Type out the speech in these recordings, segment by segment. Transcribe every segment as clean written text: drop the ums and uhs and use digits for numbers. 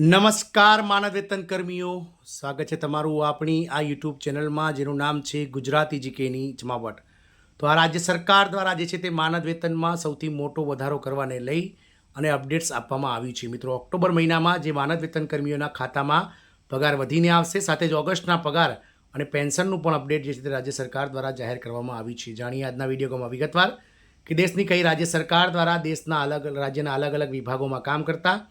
નમસ્કાર માનદ વેતન કર્મીઓ, સ્વાગત છે તમારું આપણી આ યુટ્યુબ ચેનલમાં જેનું નામ છે ગુજરાતી જીકેની જમાવટ. તો આ રાજ્ય સરકાર દ્વારા જે છે તે માનદ વેતનમાં સૌથી મોટો વધારો કરવાને લઈ અને અપડેટ્સ આપવામાં આવી છે. મિત્રો, ઓક્ટોબર મહિનામાં જે માનદ વેતન કર્મીઓના ખાતામાં પગાર વધીને આવશે, સાથે જ ઓગસ્ટના પગાર અને પેન્શનનું પણ અપડેટ જે છે તે રાજ્ય સરકાર દ્વારા જાહેર કરવામાં આવી છે. જાણીએ આજના વિડીયોમાં વિગતવાર કે દેશની કઈ રાજ્ય સરકાર દ્વારા દેશના રાજ્યના અલગ અલગ વિભાગોમાં કામ કરતા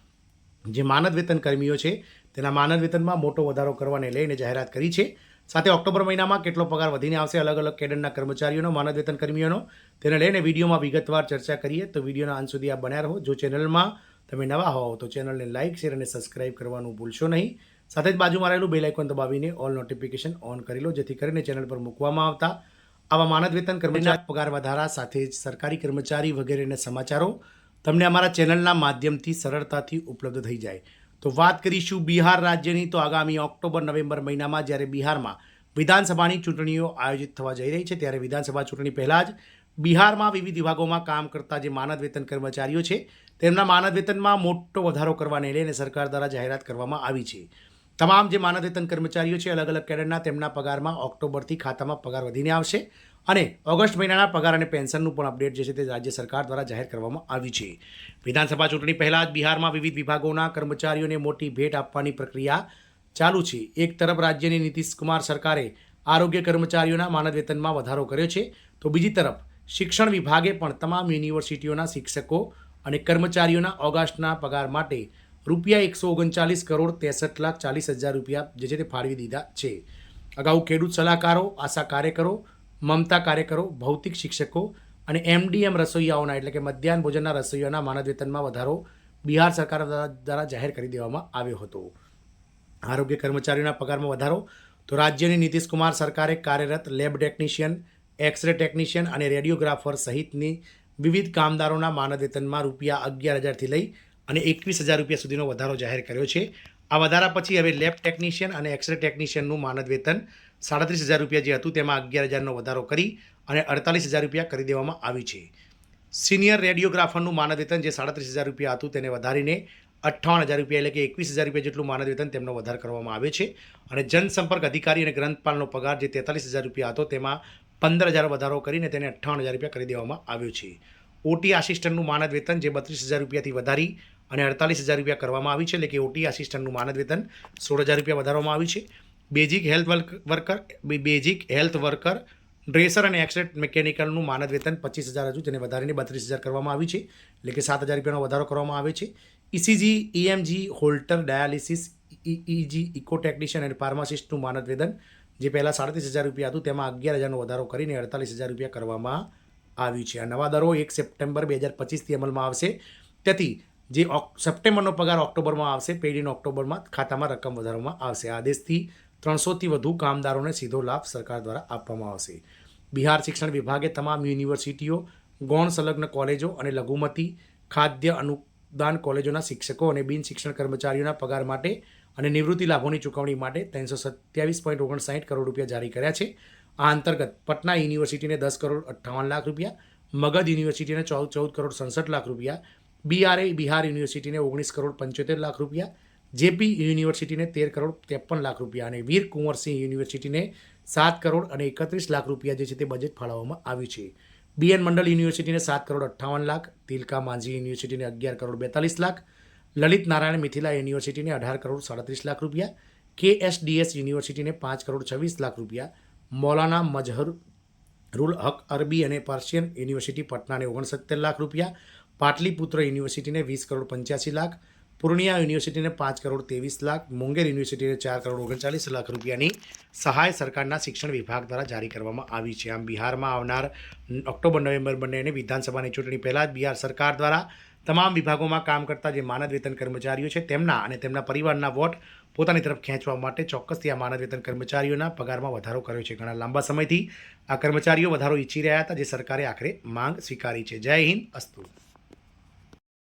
જે માનદ વેતન કર્મીઓ છે તેના માનદ વેતનમાં મોટો વધારો કરવાને લઈને જાહેરાત કરી છે. સાથે ઓક્ટોબર મહિનામાં કેટલો પગાર વધીને આવશે અલગ અલગ કેડરના કર્મચારીઓનો, માનદ વેતન કર્મીઓનો, તેને લઈને વિડીયોમાં વિગતવાર ચર્ચા કરીએ. તો વિડીયોના અંત સુધી આપ બન્યા રહો. જો ચેનલમાં તમે નવા હોવ તો ચેનલને લાઇક, શેર અને સબસ્ક્રાઇબ કરવાનું ભૂલશો નહીં. સાથે જ બાજુમાં રહેલું બેલ આઇકોન દબાવીને ઓલ નોટિફિકેશન ઓન કરી લો, જેથી કરીને ચેનલ પર મૂકવામાં આવતા આવા માનદ વેતન કર્મચારી પગાર વધારા સાથે જ સરકારી કર્મચારી વગેરેના સમાચારો તમને અમારા ચેનલના માધ્યમથી સરળતાથી ઉપલબ્ધ થઈ જાય. તો વાત કરીશું બિહાર રાજ્યની. તો આગામી ઓક્ટોબર-નવેમ્બર મહિનામાં જ્યારે બિહારમાં વિધાનસભાની ચૂંટણીઓ આયોજિત થવા જઈ રહી છે, ત્યારે વિધાનસભા ચૂંટણી પહેલાં જ બિહારમાં વિવિધ વિભાગોમાં કામ કરતા જે માનદ વેતન કર્મચારીઓ છે તેમના માનદ વેતનમાં મોટો વધારો કરવાને લઈને સરકાર દ્વારા જાહેરાત કરવામાં આવી છે. તમામ જે માનદ વેતન કર્મચારીઓ છે અલગ અલગ કેડરના, તેમના પગારમાં ઓક્ટોબરથી ખાતામાં પગાર વધીને આવશે અને ઓગસ્ટ મહિનાના પગાર અને પેન્શનનું પણ અપડેટ જે છે તે રાજ્ય સરકાર દ્વારા જાહેર કરવામાં આવી છે. વિધાનસભા ચૂંટણી પહેલાં જ બિહારમાં વિવિધ વિભાગોના કર્મચારીઓને મોટી ભેટ આપવાની પ્રક્રિયા ચાલુ છે. એક તરફ રાજ્યની નીતિશ કુમાર સરકારે આરોગ્ય કર્મચારીઓના માનદ વેતનમાં વધારો કર્યો છે, તો બીજી તરફ શિક્ષણ વિભાગે પણ તમામ યુનિવર્સિટીઓના શિક્ષકો અને કર્મચારીઓના ઓગસ્ટના પગાર માટે ₹139,63,40,00,000 જે છે તે ફાળવી દીધા છે. અગાઉ ખેડૂત સલાહકારો, આશા કાર્યકરો, મમતા કાર્યકરો, ભૌતિક શિક્ષકો અને MDM રસોઈયાઓના એટલે કે મધ્યાહન ભોજનના રસોઈયાઓના માનદ વેતનમાં વધારો બિહાર સરકાર દ્વારા જાહેર કરી દેવામાં આવ્યો હતો. આરોગ્ય કર્મચારીઓના પગારમાં વધારો તો રાજ્યની નીતિશ કુમાર સરકારે કાર્યરત લેબ ટેકનિશિયન, એક્સરે ટેકનિશિયન અને રેડિયોગ્રાફર સહિતની વિવિધ કામદારોના માનદ વેતનમાં ₹11,000થી લઈ અને ₹21,000 સુધીનો વધારો જાહેર કર્યો છે. આ વધારા પછી હવે લેબ ટેકનિશિયન અને એક્સરે ટેકનિશિયનનું માનદ વેતન ₹37,000 જે હતું તેમાં ₹11,000નો વધારો કરી અને ₹48,000 કરી દેવામાં આવ્યું છે. સિનિયર રેડિયોગ્રાફરનું માનદ વેતન જે ₹37,000 હતું તેને વધારીને ₹58,000 એટલે કે ₹21,000 જેટલું માનદ વેતન તેમનો વધારો કરવામાં આવ્યો છે. અને જનસંપર્ક અધિકારી અને ગ્રંથપાલનો પગાર જે ₹43,000 હતો તેમાં ₹15,000 વધારો કરીને તેને ₹58,000 કરી દેવામાં આવ્યો છે. ઓટી આસિસ્ટન્ટનું માનદ વેતન જે ₹32,000થી વધારી અને ₹48,000 કરવામાં આવી છે, એટલે કે ઓટી આસિસ્ટન્ટનું માનદ વેતન ₹16,000 વધારવામાં આવ્યું છે. બેઝિક હેલ્થ વર્કર, ડ્રેસર અને એક્સરે મિકેનિકલનું માનદ વેતન 25,000 હતું, તેને વધારીને 32,000 કરવામાં આવ્યું છે, એટલે કે ₹7,000નો વધારો કરવામાં આવે છે. ECG, EMG, Holter, dialysis, EEG, echo technician અને ફાર્માસિસ્ટનું માનદ વેતન જે પહેલાં ₹37,000 હતું તેમાં ₹11,000નો વધારો કરીને ₹48,000 કરવામાં આવ્યું છે. આ નવા દરો 1 સપ્ટેમ્બર 2025થી અમલમાં આવશે. તેથી જે સપ્ટેમ્બરનો પગાર ઓક્ટોબરમાં આવશે, પેઢીનો ઓક્ટોબરમાં ખાતામાં રકમ વધારવામાં આવશે. આ આદેશથી 300થી વધુ કામદારોને સીધો લાભ સરકાર દ્વારા આપવામાં આવશે. બિહાર શિક્ષણ વિભાગે તમામ યુનિવર્સિટીઓ, ગૌણ સંલગ્ન કોલેજો અને લઘુમતી ખાદ્ય અનુદાન કોલેજોના શિક્ષકો અને બિન શિક્ષણ કર્મચારીઓના પગાર માટે અને નિવૃત્તિ લાભોની ચૂકવણી માટે ₹327.59 કરોડ જારી કર્યા છે. આ અંતર્ગત પટના યુનિવર્સિટીને ₹10,58,00,000, મગધ યુનિવર્સિટીને ₹14,67,00,000, BRA બિહાર યુનિવર્સિટીને ₹19,75,00,000, જેપી યુનિવર્સિટીને ₹13,53,00,000 અને વીર કુંવરસિંહ યુનિવર્સિટીને ₹7,31,00,000 જે છે તે બજેટ ફાળવવામાં આવ્યું છે. BN મંડલ યુનિવર્સિટીને ₹7,58,00,000, તિલકા માંઝી યુનિવર્સિટીને ₹11,42,00,000, લલિત નારાયણ મિથિલા યુનિવર્સિટીને ₹18,37,00,000, KSDS યુનિવર્સિટીને ₹5,26,00,000, મૌલાના મઝહરુલ હક અરબી અને પર્શિયન યુનિવર્સિટી પટનાને ₹69,00,000, પાટલીપુત્ર યુનિવર્સિટીને ₹20,85,00,000, પૂર્ણિયા યુનિવર્સિટીને ₹5,23,00,000, મુંગેર યુનિવર્સિટીને ₹4,39,00,000ની સહાય સરકારના શિક્ષણ વિભાગ દ્વારા જારી કરવામાં આવી છે. આમ બિહારમાં આવનાર ઓક્ટોબર-નવેમ્બર બંનેને વિધાનસભાની ચૂંટણી પહેલાં જ બિહાર સરકાર દ્વારા તમામ વિભાગોમાં કામ કરતા જે માનદ વેતન કર્મચારીઓ છે તેમના અને તેમના પરિવારના વોટ પોતાની તરફ ખેંચવા માટે ચોક્કસથી આ માનદ વેતન કર્મચારીઓના પગારમાં વધારો કર્યો છે. ઘણા લાંબા સમયથી આ કર્મચારીઓ વધારો ઈચ્છી રહ્યા હતા, જે સરકારે આખરે માંગ સ્વીકારી છે. જય હિન્દ, અસ્તુ.